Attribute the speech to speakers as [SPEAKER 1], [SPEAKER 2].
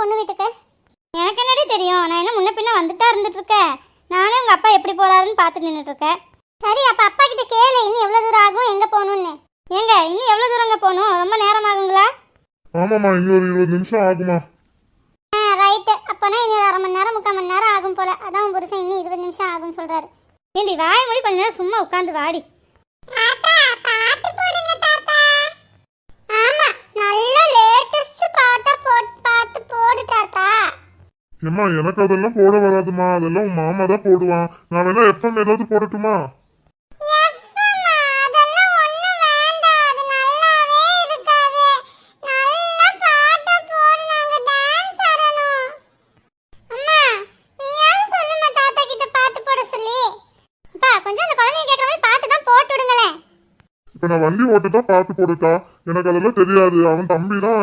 [SPEAKER 1] பொண்ணு வீட்டுக்கு? எனக்கு என்னடி தெரியும், நான் என்ன முன்ன பின்ன வந்துட்டா இருந்துட்டு இருக்கேன். நானே உங்க அப்பா எப்படி போறாருன்னு பார்த்து நின்றுட்டு இருக்கேன். சரி, அப்ப அப்பா கிட்ட கேளு இன்னும் எவ்வளவு தூரம் ஆகும், எங்க போகணும்னு. ஏங்க இன்னும் எவ்வளவு தூரங்க போகணும்? ரொம்ப நேரம் ஆகுங்களா?
[SPEAKER 2] ஆமாம்மா, இங்க ஒரு 20 நிமிஷம் ஆகுமா?
[SPEAKER 1] ரைட்டு, அப்பனா இன்னும் 1/2 மணி நேரம் 3/4 மணி நேரம் ஆகும் போல. அதான் உன் புருஷன் இன்னும் 20 நிமிஷம் ஆகும்னு சொல்றாரு. ஏண்டி வாய் மூடி கொஞ்ச நேரம் சும்மா உட்காந்து வாடி.
[SPEAKER 2] ஏம்மா, எனக்கு அதெல்லாம் போட வராதுமா, அதெல்லாம் உன் மாமா தான் போடுவான். நான் வேணா எஃப்எம் ஏதாவது போடட்டுமா? இப்ப நான் வண்டி ஓட்ட தான் பாட்டு போடுட்டா, எனக்கு அதெல்லாம் தெரியாது. அவன் தம்பி தான்